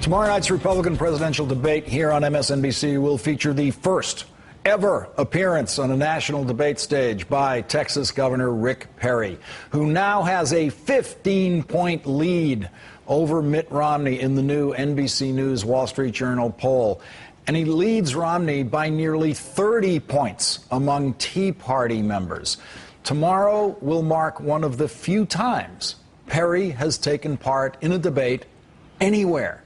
Tomorrow night's Republican presidential debate here on MSNBC will feature the first ever appearance on a national debate stage by Texas Governor Rick Perry, who now has a 15-point lead over Mitt Romney in the new NBC News Wall Street Journal poll. And he leads Romney by nearly 30 points among Tea Party members. Tomorrow will mark one of the few times Perry has taken part in a debate anywhere.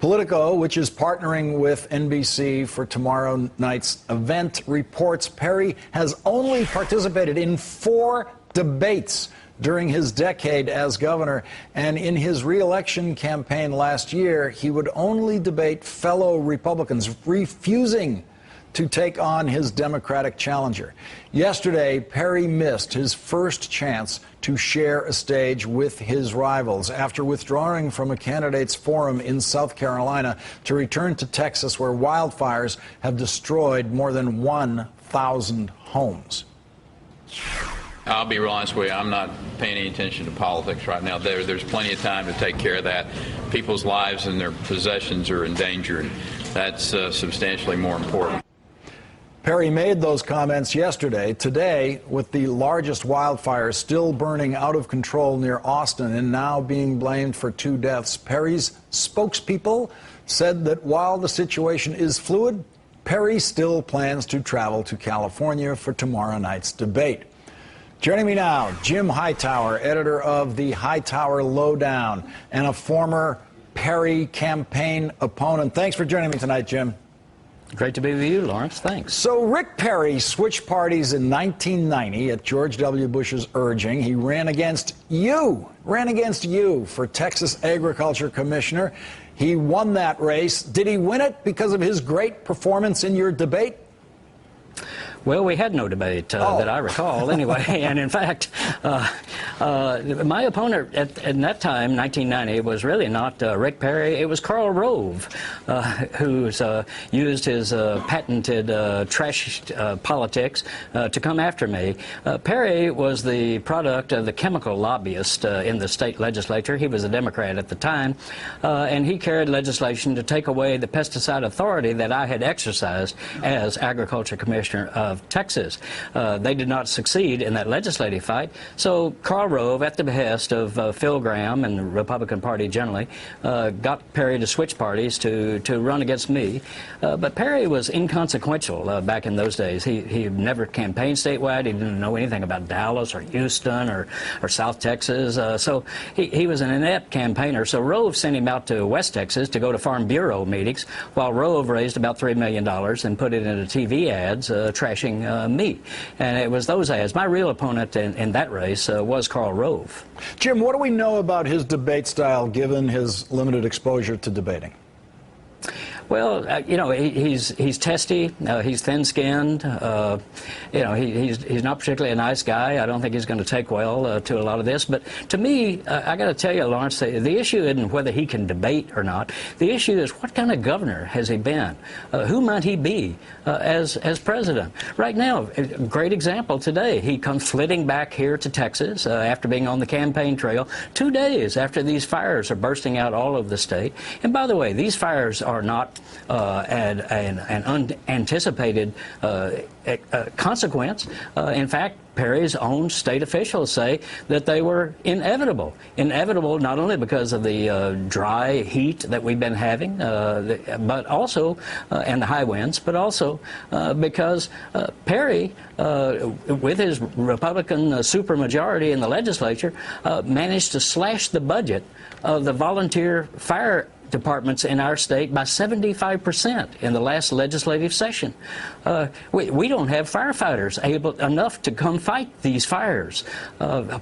Politico, which is partnering with NBC for tomorrow night's event, reports Perry has only participated in 4 debates during his decade as governor, and in his re-election campaign last year, he would only debate fellow Republicans, refusing to take on his Democratic challenger. Yesterday, Perry missed his first chance to share a stage with his rivals after withdrawing from a candidates forum in South Carolina to return to Texas, where wildfires have destroyed more than 1,000 homes. I'll be real honest with you, I'm not paying any attention to politics right now. There's plenty of time to take care of that. People's lives and their possessions are endangered. That's substantially more important. Perry made those comments yesterday. Today, with the largest wildfires still burning out of control near Austin and now being blamed for 2 deaths, Perry's spokespeople said that while the situation is fluid, Perry still plans to travel to California for tomorrow night's debate. Joining me now, Jim Hightower, editor of the Hightower Lowdown and a former Perry campaign opponent. Thanks for joining me tonight, Jim. Great to be with you, Lawrence. Thanks. So Rick Perry switched parties in 1990 at George W. Bush's urging. He ran against you for Texas Agriculture Commissioner. He won that race. Did he win it because of his great performance in your debate? Well, we had no debate that I recall, anyway. And in fact, my opponent at that time, 1990, was really not Rick Perry. It was Karl Rove, who's used his patented trash politics to come after me. Perry was the product of the chemical lobbyist in the state legislature. He was a Democrat at the time, and he carried legislation to take away the pesticide authority that I had exercised as Agriculture Commissioner of Texas. They did not succeed in that legislative fight, so Karl Rove, at the behest of Phil Gramm and the Republican Party generally, got Perry to switch parties to run against me. But Perry was inconsequential back in those days. He never campaigned statewide. He didn't know anything about Dallas or Houston or South Texas. So he was an inept campaigner. So Rove sent him out to West Texas to go to Farm Bureau meetings, while Rove raised about $3 million and put it into TV ads trashing me. And it was those ads. My real opponent in that race was Karl Rove. Jim, what do we know about his debate style given his limited exposure to debating? Well, you know, he's testy. He's thin-skinned. You know, he's not particularly a nice guy. I don't think he's going to take well to a lot of this. But to me, I got to tell you, Lawrence, the issue isn't whether he can debate or not. The issue is what kind of governor has he been? Who might he be as president? Right now, a great example today. He comes flitting back here to Texas after being on the campaign trail 2 days after these fires are bursting out all over the state. And by the way, these fires are not an unanticipated consequence. In fact, Perry's own state officials say that they were inevitable. Inevitable not only because of the dry heat that we've been having, but also, and the high winds, but also because Perry, with his Republican supermajority in the legislature, managed to slash the budget of the volunteer fire departments in our state by 75% in the last legislative session. We don't have firefighters enough to come fight these fires.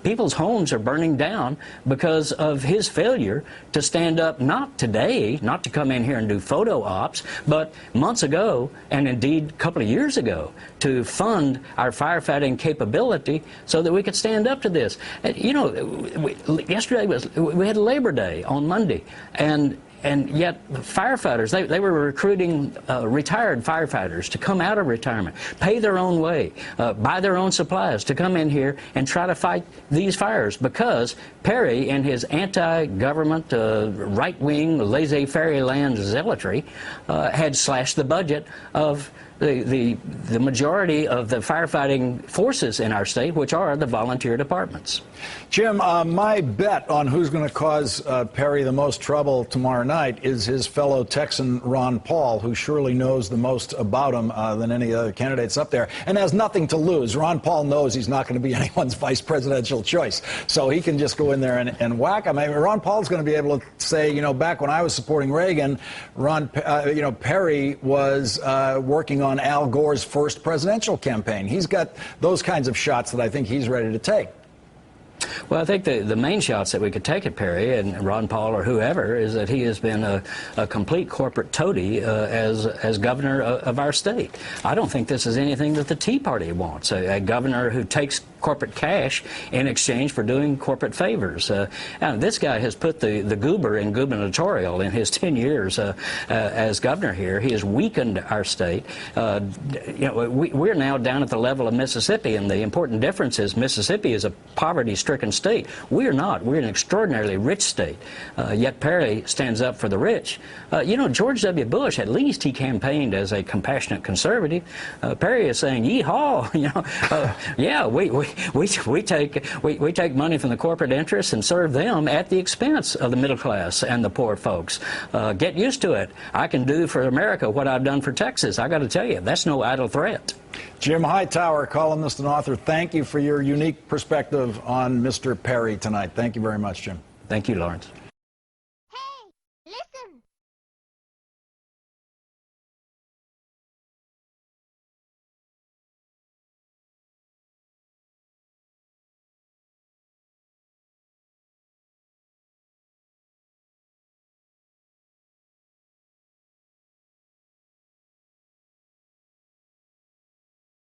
People's homes are burning down because of his failure to stand up, not today, not to come in here and do photo ops, but months ago, and indeed a couple of years ago, to fund our firefighting capability so that we could stand up to this. You know, yesterday we had Labor Day on Monday, and And yet firefighters, they were recruiting retired firefighters to come out of retirement, pay their own way, buy their own supplies to come in here and try to fight these fires, because Perry, in his anti-government, right-wing, laissez-faire land zealotry, had slashed the budget of the majority of the firefighting forces in our state, which are the volunteer departments. Jim, my bet on who's going to cause Perry the most trouble tomorrow night is his fellow Texan Ron Paul, who surely knows the most about him than any other candidates up there, and has nothing to lose. Ron Paul knows he's not going to be anyone's vice presidential choice, so he can just go in there and whack him. I mean, Ron Paul's going to be able to say, you know, back when I was supporting Reagan, Perry was working on Al Gore's first presidential campaign. He's got those kinds of shots that I think he's ready to take. Well, I think the main shots that we could take at Perry and Ron Paul or whoever is that he has been a complete corporate toady as governor of our state. I don't think this is anything that the Tea Party wants, a governor who takes corporate cash in exchange for doing corporate favors. And this guy has put the goober in gubernatorial in his 10 years as governor here. He has weakened our state. We're now down at the level of Mississippi, and the important difference is Mississippi is a poverty-stricken state. We are not. We're an extraordinarily rich state. Yet Perry stands up for the rich. George W. Bush, at least he campaigned as a compassionate conservative. Perry is saying, yeehaw, yeah, we take money from the corporate interests and serve them at the expense of the middle class and the poor folks. Get used to it. I can do for America what I've done for Texas. I got to tell you, that's no idle threat. Jim Hightower, columnist and author, thank you for your unique perspective on Mr. Perry tonight. Thank you very much, Jim. Thank you, Lawrence.